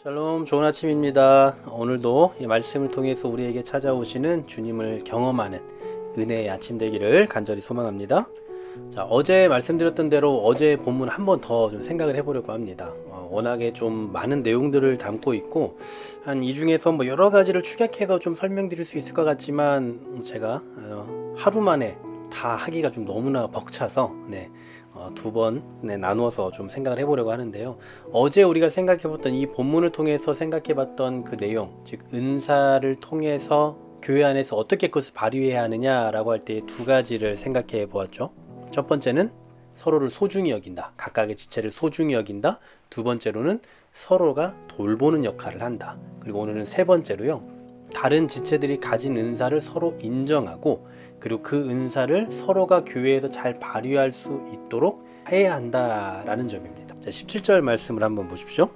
샬롬, 좋은 아침입니다. 오늘도 이 말씀을 통해서 우리에게 찾아오시는 주님을 경험하는 은혜의 아침 되기를 간절히 소망합니다. 자, 어제 말씀드렸던 대로 어제 본문 한 번 더 좀 생각을 해보려고 합니다. 워낙에 좀 많은 내용들을 담고 있고 이 중에서 뭐 여러 가지를 축약해서 좀 설명드릴 수 있을 것 같지만 제가 하루 만에 다 하기가 좀 너무나 벅차서 두 번 나누어서 좀 생각을 해보려고 하는데요. 어제 우리가 생각해봤던 이 본문을 통해서 생각해봤던 그 내용, 즉 은사를 통해서 교회 안에서 어떻게 그것을 발휘해야 하느냐라고 할 때 두 가지를 생각해 보았죠. 첫 번째는 서로를 소중히 여긴다. 각각의 지체를 소중히 여긴다. 두 번째로는 서로가 돌보는 역할을 한다. 그리고 오늘은 세 번째로요. 다른 지체들이 가진 은사를 서로 인정하고 그리고 그 은사를 서로가 교회에서 잘 발휘할 수 있도록 해야 한다라는 점입니다. 자, 17절 말씀을 한번 보십시오.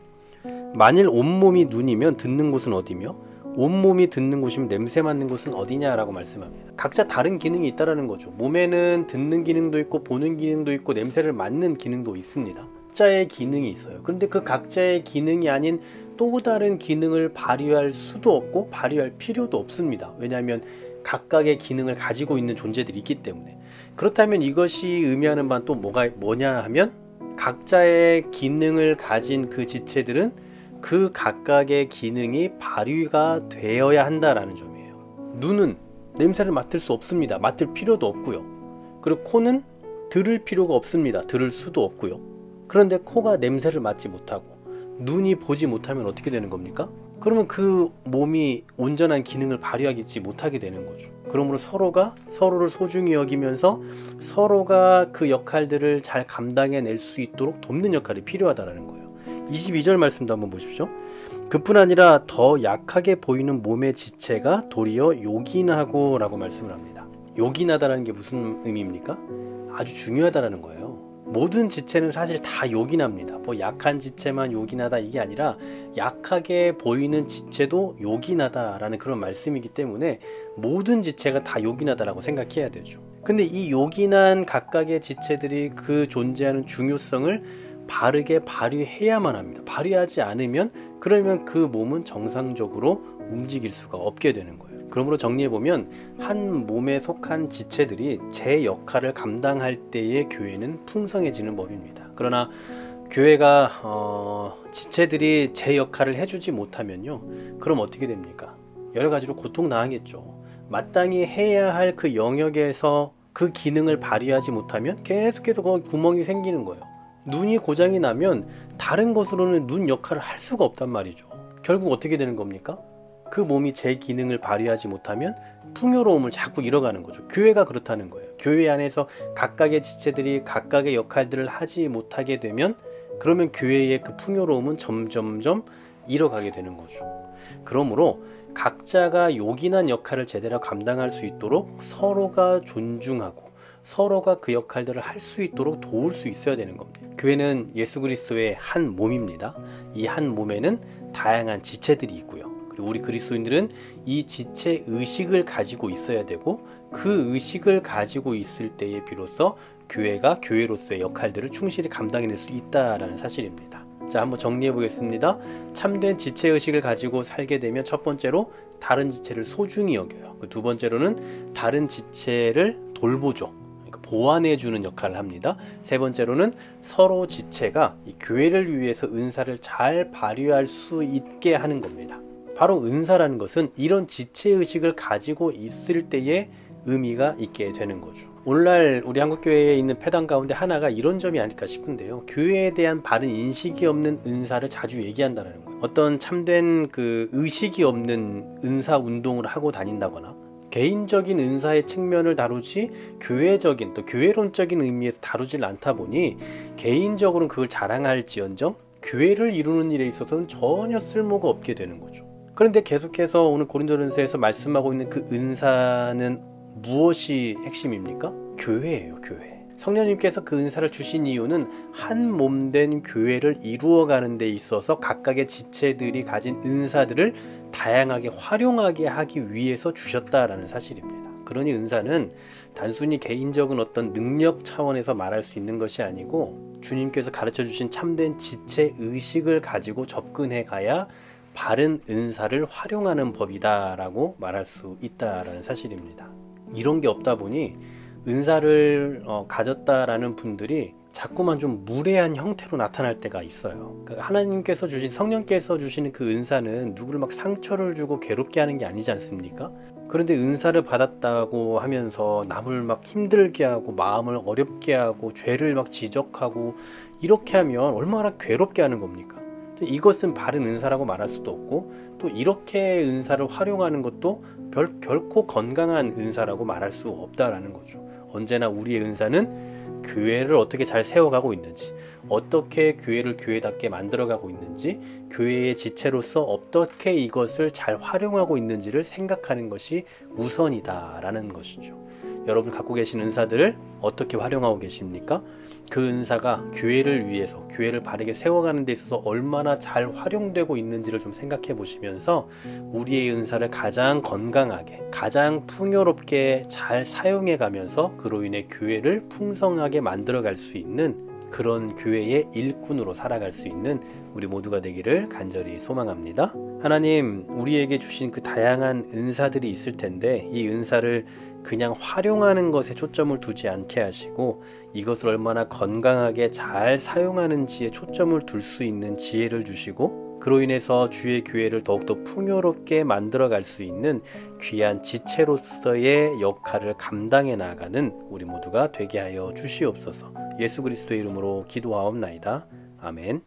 만일 온몸이 눈이면 듣는 곳은 어디며 온몸이 듣는 곳이면 냄새 맡는 곳은 어디냐라고 말씀합니다. 각자 다른 기능이 있다라는 거죠. 몸에는 듣는 기능도 있고 보는 기능도 있고 냄새를 맡는 기능도 있습니다. 각자의 기능이 있어요. 그런데 그 각자의 기능이 아닌 또 다른 기능을 발휘할 수도 없고 발휘할 필요도 없습니다. 왜냐하면 각각의 기능을 가지고 있는 존재들이 있기 때문에. 그렇다면 이것이 의미하는 바는 또 뭐냐 하면 각자의 기능을 가진 그 지체들은 그 각각의 기능이 발휘가 되어야 한다라는 점이에요. 눈은 냄새를 맡을 수 없습니다. 맡을 필요도 없고요. 그리고 코는 들을 필요가 없습니다. 들을 수도 없고요. 그런데 코가 냄새를 맡지 못하고 눈이 보지 못하면 어떻게 되는 겁니까? 그러면 그 몸이 온전한 기능을 발휘하지 못하게 되는 거죠. 그러므로 서로가 서로를 소중히 여기면서 서로가 그 역할들을 잘 감당해낼 수 있도록 돕는 역할이 필요하다는 거예요. 22절 말씀도 한번 보십시오. 그뿐 아니라 더 약하게 보이는 몸의 지체가 도리어 요긴하고 라고 말씀을 합니다. 요긴하다는 게 무슨 의미입니까? 아주 중요하다는 거예요. 모든 지체는 사실 다 요긴합니다. 뭐 약한 지체만 요긴하다 이게 아니라 약하게 보이는 지체도 요긴하다라는 그런 말씀이기 때문에 모든 지체가 다 요긴하다라고 생각해야 되죠. 근데 이 요긴한 각각의 지체들이 그 존재하는 중요성을 바르게 발휘해야만 합니다. 발휘하지 않으면 그러면 그 몸은 정상적으로 움직일 수가 없게 되는 거예요. 그러므로 정리해보면 한 몸에 속한 지체들이 제 역할을 감당할 때의 교회는 풍성해지는 법입니다. 그러나 교회가 지체들이 제 역할을 해주지 못하면요, 그럼 어떻게 됩니까? 여러 가지로 고통당하겠죠. 마땅히 해야 할 그 영역에서 그 기능을 발휘하지 못하면 계속해서 구멍이 생기는 거예요. 눈이 고장이 나면 다른 것으로는 눈 역할을 할 수가 없단 말이죠. 결국 어떻게 되는 겁니까? 그 몸이 제 기능을 발휘하지 못하면 풍요로움을 자꾸 잃어가는 거죠. 교회가 그렇다는 거예요. 교회 안에서 각각의 지체들이 각각의 역할들을 하지 못하게 되면 그러면 교회의 그 풍요로움은 점점점 잃어가게 되는 거죠. 그러므로 각자가 요긴한 역할을 제대로 감당할 수 있도록 서로가 존중하고 서로가 그 역할들을 할 수 있도록 도울 수 있어야 되는 겁니다. 교회는 예수 그리스도의 한 몸입니다. 이 한 몸에는 다양한 지체들이 있고요. 그리고 우리 그리스도인들은 이 지체 의식을 가지고 있어야 되고 그 의식을 가지고 있을 때에 비로소 교회가 교회로서의 역할들을 충실히 감당해낼 수 있다라는 사실입니다. 자, 한번 정리해 보겠습니다. 참된 지체 의식을 가지고 살게 되면 첫 번째로 다른 지체를 소중히 여겨요. 두 번째로는 다른 지체를 돌보죠. 보완해주는 역할을 합니다. 세 번째로는 서로 지체가 이 교회를 위해서 은사를 잘 발휘할 수 있게 하는 겁니다. 바로 은사라는 것은 이런 지체의식을 가지고 있을 때의 의미가 있게 되는 거죠. 오늘날 우리 한국교회에 있는 패당 가운데 하나가 이런 점이 아닐까 싶은데요. 교회에 대한 바른 인식이 없는 은사를 자주 얘기한다는 거예요. 어떤 참된 그 의식이 없는 은사 운동을 하고 다닌다거나 개인적인 은사의 측면을 다루지 교회적인 또 교회론적인 의미에서 다루질 않다 보니 개인적으로는 그걸 자랑할지언정 교회를 이루는 일에 있어서는 전혀 쓸모가 없게 되는 거죠. 그런데 계속해서 오늘 고린도전서에서 말씀하고 있는 그 은사는 무엇이 핵심입니까? 교회예요, 교회. 성령님께서 그 은사를 주신 이유는 한 몸된 교회를 이루어가는 데 있어서 각각의 지체들이 가진 은사들을 다양하게 활용하게 하기 위해서 주셨다라는 사실입니다. 그러니 은사는 단순히 개인적인 어떤 능력 차원에서 말할 수 있는 것이 아니고 주님께서 가르쳐 주신 참된 지체 의식을 가지고 접근해 가야 바른 은사를 활용하는 법이다 라고 말할 수 있다라는 사실입니다. 이런 게 없다 보니 은사를 가졌다라는 분들이 자꾸만 좀 무례한 형태로 나타날 때가 있어요. 하나님께서 주신, 성령께서 주시는 그 은사는 누구를 막 상처를 주고 괴롭게 하는 게 아니지 않습니까? 그런데 은사를 받았다고 하면서 남을 막 힘들게 하고 마음을 어렵게 하고 죄를 막 지적하고 이렇게 하면 얼마나 괴롭게 하는 겁니까? 이것은 바른 은사라고 말할 수도 없고, 또 이렇게 은사를 활용하는 것도 결코 건강한 은사라고 말할 수 없다라는 거죠. 언제나 우리의 은사는 교회를 어떻게 잘 세워가고 있는지, 어떻게 교회를 교회답게 만들어가고 있는지, 교회의 지체로서 어떻게 이것을 잘 활용하고 있는지를 생각하는 것이 우선이다라는 것이죠. 여러분 갖고 계신 은사들을 어떻게 활용하고 계십니까? 그 은사가 교회를 위해서, 교회를 바르게 세워가는 데 있어서 얼마나 잘 활용되고 있는지를 좀 생각해 보시면서 우리의 은사를 가장 건강하게, 가장 풍요롭게 잘 사용해 가면서 그로 인해 교회를 풍성하게 만들어 갈 수 있는 그런 교회의 일꾼으로 살아갈 수 있는 우리 모두가 되기를 간절히 소망합니다. 하나님, 우리에게 주신 그 다양한 은사들이 있을 텐데 이 은사를 그냥 활용하는 것에 초점을 두지 않게 하시고 이것을 얼마나 건강하게 잘 사용하는지에 초점을 둘 수 있는 지혜를 주시고, 그로 인해서 주의 교회를 더욱더 풍요롭게 만들어 갈 수 있는 귀한 지체로서의 역할을 감당해 나가는 우리 모두가 되게 하여 주시옵소서. 예수 그리스도의 이름으로 기도하옵나이다. 아멘.